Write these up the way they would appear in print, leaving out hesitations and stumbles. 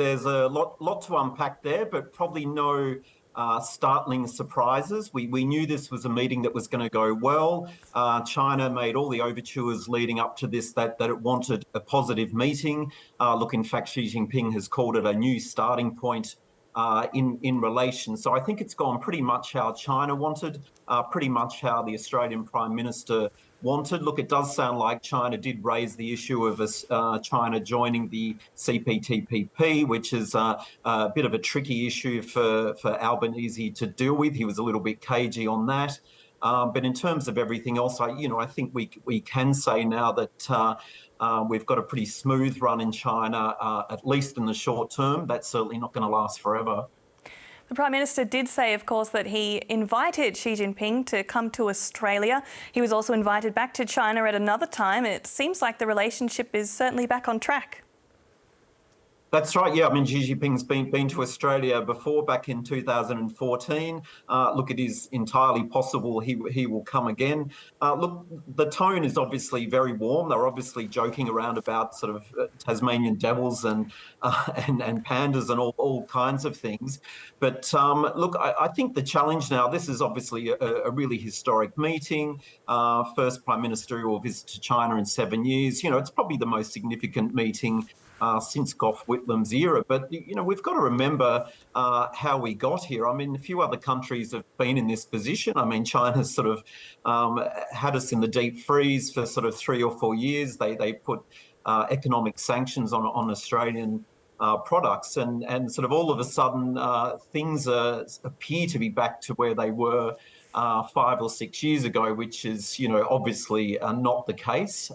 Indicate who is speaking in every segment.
Speaker 1: there's a lot to unpack there, but probably no startling surprises. We knew this was a meeting that was going to go well. China made all the overtures leading up to this that it wanted a positive meeting. Look, in fact, Xi Jinping has called it a new starting point in relation. So I think it's gone pretty much how China wanted, pretty much how the Australian Prime Minister wanted. Look, it does sound like China did raise the issue of China joining the CPTPP, which is a bit of a tricky issue for Albanese to deal with. He was a little bit cagey on that. But in terms of everything else, I think we can say now that we've got a pretty smooth run in China, at least in the short term. That's certainly not going to last forever.
Speaker 2: The Prime Minister did say, of course, that he invited Xi Jinping to come to Australia. He was also invited back to China at another time. It seems like the relationship is certainly back on track.
Speaker 1: That's right, yeah. I mean, Xi Jinping's been to Australia before, back in 2014. Look, it is entirely possible he will come again. Look, the tone is obviously very warm. They're obviously joking around about sort of Tasmanian devils and pandas and all kinds of things. But look, I think the challenge now, this is obviously a really historic meeting. First Prime Ministerial visit to China in 7 years. It's probably the most significant meeting since Gough Whitlam's era. But, we've got to remember how we got here. I mean, a few other countries have been in this position. I mean, China's sort of had us in the deep freeze for sort of 3 or 4 years. They put economic sanctions on Australian products, and sort of all of a sudden things appear to be back to where they were 5 or 6 years ago, which is, obviously not the case.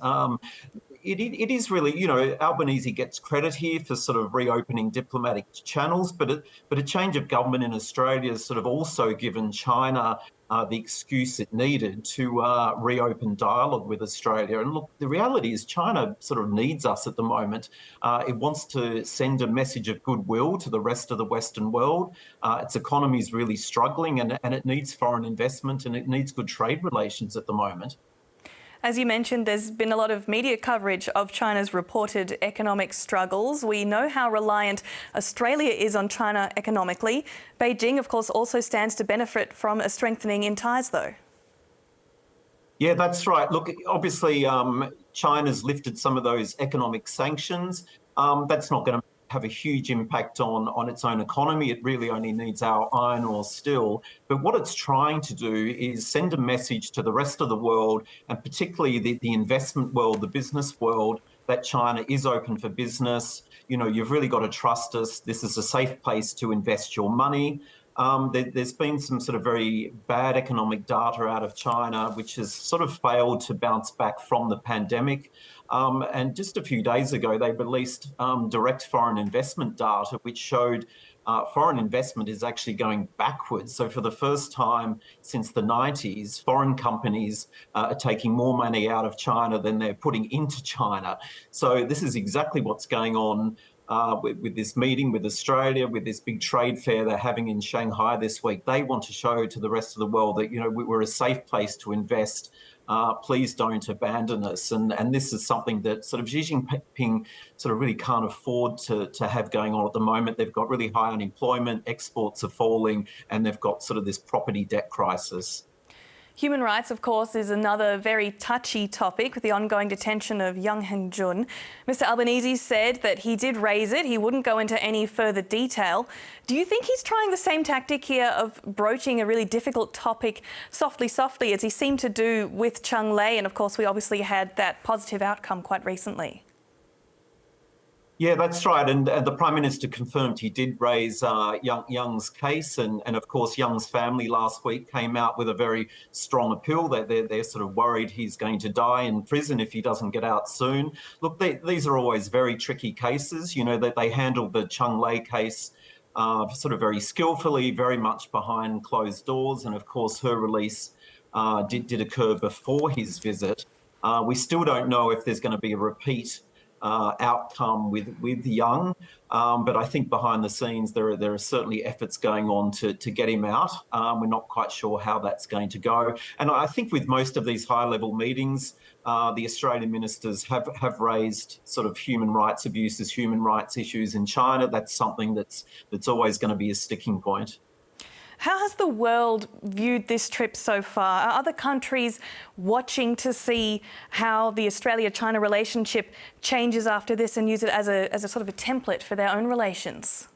Speaker 1: It is really, Albanese gets credit here for sort of reopening diplomatic channels, but a change of government in Australia has sort of also given China the excuse it needed to reopen dialogue with Australia. And look, the reality is China sort of needs us at the moment. It wants to send a message of goodwill to the rest of the Western world. Its economy is really struggling, and it needs foreign investment, and it needs good trade relations at the moment.
Speaker 2: As you mentioned, there's been a lot of media coverage of China's reported economic struggles. We know how reliant Australia is on China economically. Beijing, of course, also stands to benefit from a strengthening in ties, though.
Speaker 1: Yeah, that's right. Look, obviously, China's lifted some of those economic sanctions. That's not going to have a huge impact on its own economy. It really only needs our iron ore still. But what it's trying to do is send a message to the rest of the world, and particularly the investment world, the business world, that China is open for business. You've really got to trust us. This is a safe place to invest your money. There's been some sort of very bad economic data out of China, which has sort of failed to bounce back from the pandemic. And just a few days ago, they released direct foreign investment data, which showed foreign investment is actually going backwards. So for the first time since the 90s, foreign companies are taking more money out of China than they're putting into China. So this is exactly what's going on with this meeting with Australia, with this big trade fair they're having in Shanghai this week. They want to show to the rest of the world that, we're a safe place to invest. Please don't abandon us. And this is something that sort of Xi Jinping sort of really can't afford to have going on at the moment. They've got really high unemployment, exports are falling, and they've got sort of this property debt crisis.
Speaker 2: Human rights, of course, is another very touchy topic with the ongoing detention of Yang Hengjun. Mr Albanese said that he did raise it. He wouldn't go into any further detail. Do you think he's trying the same tactic here of broaching a really difficult topic softly, as he seemed to do with Chang Lei? And, of course, we obviously had that positive outcome quite recently.
Speaker 1: Yeah, that's right. And the Prime Minister confirmed he did raise Young's case. And of course, Young's family last week came out with a very strong appeal. They're sort of worried he's going to die in prison if he doesn't get out soon. Look, these are always very tricky cases. That they handled the Chang Lei case sort of very skillfully, very much behind closed doors. And of course, her release did occur before his visit. We still don't know if there's going to be a repeat outcome with Young. But I think behind the scenes there are certainly efforts going on to get him out. We're not quite sure how that's going to go. And I think with most of these high-level meetings, the Australian ministers have raised sort of human rights abuses, human rights issues in China. That's something that's always going to be a sticking point.
Speaker 2: How has the world viewed this trip so far? Are other countries watching to see how the Australia-China relationship changes after this and use it as a sort of a template for their own relations?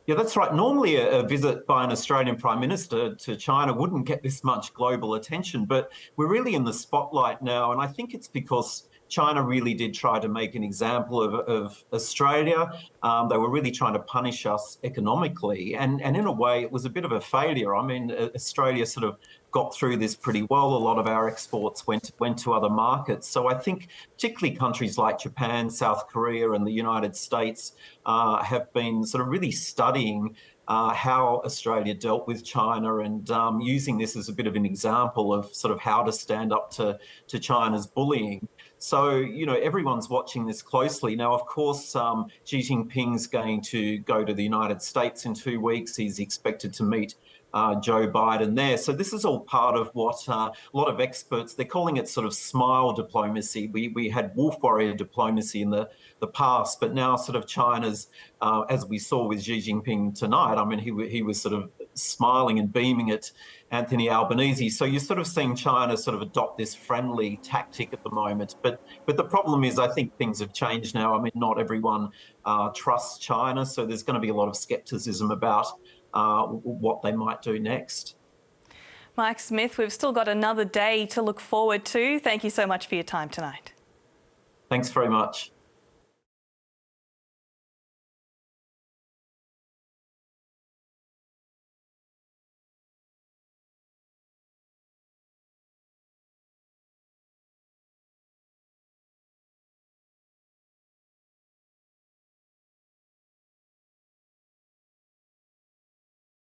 Speaker 1: Yeah, that's right. Normally a visit by an Australian Prime Minister to China wouldn't get this much global attention, but we're really in the spotlight now. And I think it's because China really did try to make an example of Australia. They were really trying to punish us economically. And in a way, it was a bit of a failure. I mean, Australia sort of got through this pretty well. A lot of our exports went to other markets. So I think particularly countries like Japan, South Korea and the United States have been sort of really studying how Australia dealt with China and using this as a bit of an example of sort of how to stand up to China's bullying. So, you know, everyone's watching this closely. Now, of course, Xi Jinping's going to go to the United States in 2 weeks. He's expected to meet Joe Biden there. So this is all part of what a lot of experts, they're calling it sort of smile diplomacy. We had wolf warrior diplomacy in the past, but now sort of China's, as we saw with Xi Jinping tonight, I mean, he was sort of smiling and beaming at Anthony Albanese. So you're sort of seeing China sort of adopt this friendly tactic at the moment. But the problem is, I think things have changed now. I mean, not everyone trusts China. So there's going to be a lot of skepticism about what they might do next.
Speaker 2: Mike Smith, we've still got another day to look forward to. Thank you so much for your time tonight.
Speaker 1: Thanks very much.